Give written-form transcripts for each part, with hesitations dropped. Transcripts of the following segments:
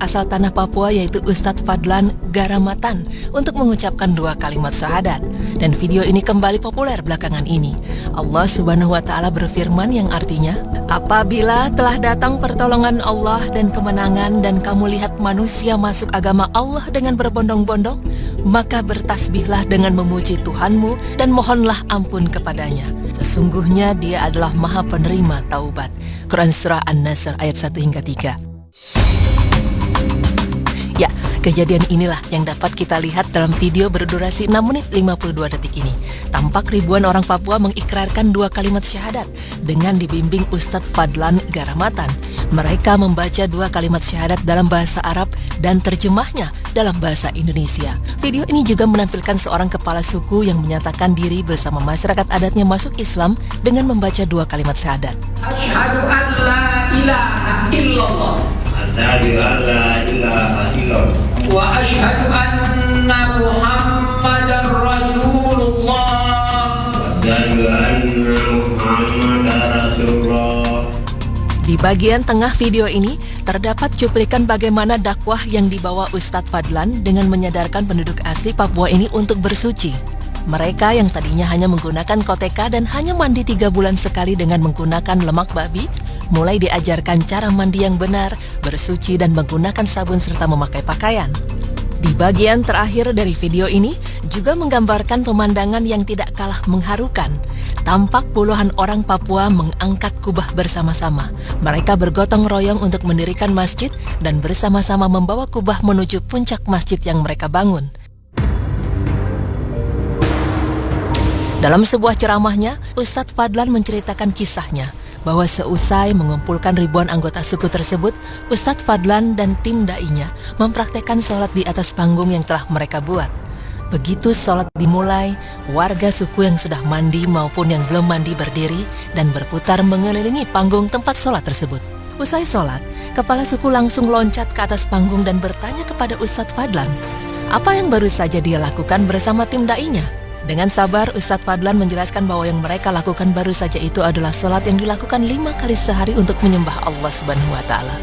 asal tanah Papua yaitu Ustadz Fadlan Garamatan untuk mengucapkan 2 kalimat syahadat. Dan video ini kembali populer belakangan ini. Allah Subhanahu wa Ta'ala berfirman yang artinya, apabila telah datang pertolongan Allah dan kemenangan dan kamu lihat manusia masuk agama Allah dengan berbondong-bondong, maka bertasbihlah dengan memuji Tuhanmu dan mohonlah ampun kepadanya. Sesungguhnya Dia adalah Maha Penerima Taubat. Quran Surah An-Nasr ayat 1 hingga 3. Ya, kejadian inilah yang dapat kita lihat dalam video berdurasi 6 menit 52 detik ini. Tampak ribuan orang Papua mengikrarkan 2 kalimat syahadat dengan dibimbing Ustadz Fadlan Garamatan. Mereka membaca 2 kalimat syahadat dalam bahasa Arab dan terjemahnya dalam bahasa Indonesia. Video ini juga menampilkan seorang kepala suku yang menyatakan diri bersama masyarakat adatnya masuk Islam dengan membaca 2 kalimat syahadat. Asyhadu an la ilaha illallah. Asyhadu an la ilaha illallah. Wa asyhadu anna Muhammadar Rasulullah. Asyhadu anna Muhammadar Rasulullah. Di bagian tengah video ini terdapat cuplikan bagaimana dakwah yang dibawa Ustadz Fadlan dengan menyadarkan penduduk asli Papua ini untuk bersuci. Mereka yang tadinya hanya menggunakan koteka dan hanya mandi 3 bulan sekali dengan menggunakan lemak babi, mulai diajarkan cara mandi yang benar, bersuci dan menggunakan sabun serta memakai pakaian. Di bagian terakhir dari video ini juga menggambarkan pemandangan yang tidak kalah mengharukan. Tampak puluhan orang Papua mengangkat kubah bersama-sama. Mereka bergotong royong untuk mendirikan masjid dan bersama-sama membawa kubah menuju puncak masjid yang mereka bangun. Dalam sebuah ceramahnya, Ustadz Fadlan menceritakan kisahnya bahwa seusai mengumpulkan ribuan anggota suku tersebut, Ustadz Fadlan dan tim da'inya mempraktekkan sholat di atas panggung yang telah mereka buat. Begitu sholat dimulai, warga suku yang sudah mandi maupun yang belum mandi berdiri dan berputar mengelilingi panggung tempat sholat tersebut. Usai sholat, kepala suku langsung loncat ke atas panggung dan bertanya kepada Ustadz Fadlan, apa yang baru saja dia lakukan bersama tim da'inya. Dengan sabar, Ustadz Fadlan menjelaskan bahwa yang mereka lakukan baru saja itu adalah sholat yang dilakukan 5 kali sehari untuk menyembah Allah Subhanahu wa Ta'ala.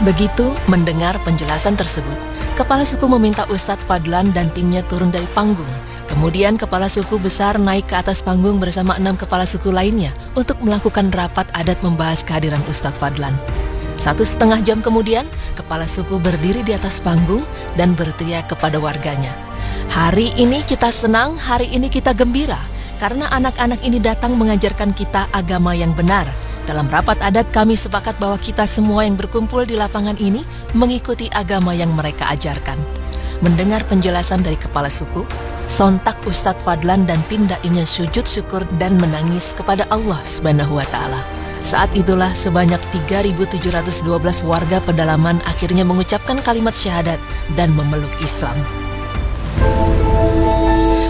Begitu mendengar penjelasan tersebut, kepala suku meminta Ustadz Fadlan dan timnya turun dari panggung. Kemudian kepala suku besar naik ke atas panggung bersama 6 kepala suku lainnya untuk melakukan rapat adat membahas kehadiran Ustadz Fadlan. 1,5 jam kemudian, kepala suku berdiri di atas panggung dan berteriak kepada warganya, hari ini kita senang, hari ini kita gembira, karena anak-anak ini datang mengajarkan kita agama yang benar. Dalam rapat adat kami sepakat bahwa kita semua yang berkumpul di lapangan ini mengikuti agama yang mereka ajarkan. Mendengar penjelasan dari kepala suku, sontak Ustadz Fadlan dan tim da'inya sujud syukur dan menangis kepada Allah Subhanahu wa Ta'ala. Saat itulah sebanyak 3.712 warga pedalaman akhirnya mengucapkan kalimat syahadat dan memeluk Islam.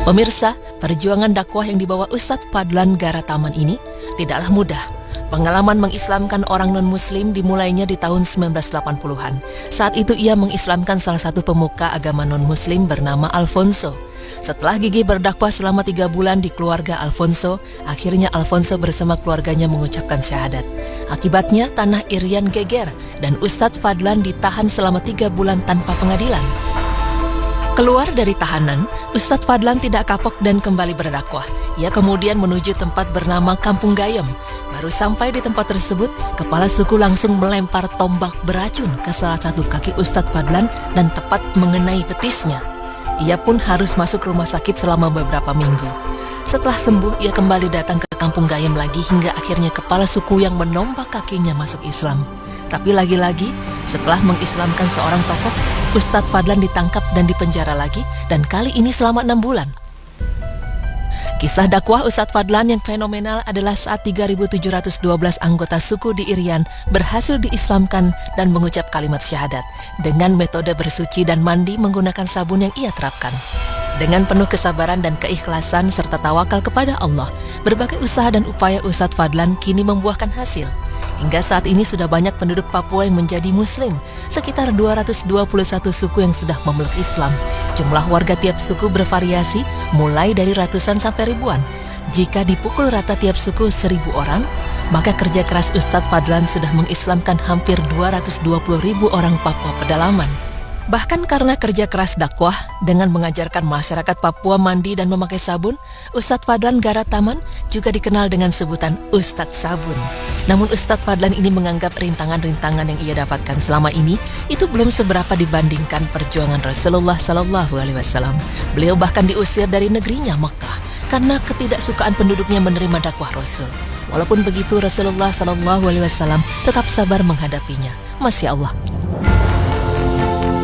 Pemirsa, perjuangan dakwah yang dibawa Ustadz Fadlan Garamatan ini tidaklah mudah. Pengalaman mengislamkan orang non-muslim dimulainya di tahun 1980-an. Saat itu ia mengislamkan salah satu pemuka agama non-muslim bernama Alfonso. Setelah gigih berdakwah selama 3 bulan di keluarga Alfonso, akhirnya Alfonso bersama keluarganya mengucapkan syahadat. Akibatnya tanah Irian geger dan Ustadz Fadlan ditahan selama 3 bulan tanpa pengadilan. Keluar dari tahanan, Ustadz Fadlan tidak kapok dan kembali berdakwah. Ia kemudian menuju tempat bernama Kampung Gayem. Baru sampai di tempat tersebut, kepala suku langsung melempar tombak beracun ke salah satu kaki Ustadz Fadlan dan tepat mengenai betisnya. Ia pun harus masuk rumah sakit selama beberapa minggu. Setelah sembuh, ia kembali datang ke Kampung Gayem lagi hingga akhirnya kepala suku yang menombak kakinya masuk Islam. Tapi lagi-lagi, setelah mengislamkan seorang tokoh, Ustadz Fadlan ditangkap dan dipenjara lagi, dan kali ini selama 6 bulan. Kisah dakwah Ustadz Fadlan yang fenomenal adalah saat 3.712 anggota suku di Irian berhasil diislamkan dan mengucap kalimat syahadat dengan metode bersuci dan mandi menggunakan sabun yang ia terapkan. Dengan penuh kesabaran dan keikhlasan serta tawakal kepada Allah, berbagai usaha dan upaya Ustadz Fadlan kini membuahkan hasil. Hingga saat ini sudah banyak penduduk Papua yang menjadi Muslim, sekitar 221 suku yang sudah memeluk Islam. Jumlah warga tiap suku bervariasi, mulai dari ratusan sampai ribuan. Jika dipukul rata tiap suku 1.000 orang, Maka kerja keras Ustadz Fadlan sudah mengislamkan hampir 220.000 orang Papua pedalaman. Bahkan karena kerja keras dakwah dengan mengajarkan masyarakat Papua mandi dan memakai sabun, Ustadz Fadlan Garataman juga dikenal dengan sebutan Ustadz Sabun. Namun Ustadz Fadlan ini menganggap rintangan-rintangan yang ia dapatkan selama ini itu belum seberapa dibandingkan perjuangan Rasulullah SAW. Beliau bahkan diusir dari negerinya Mekah karena ketidaksukaan penduduknya menerima dakwah Rasul. Walaupun begitu Rasulullah SAW tetap sabar menghadapinya. Masya Allah.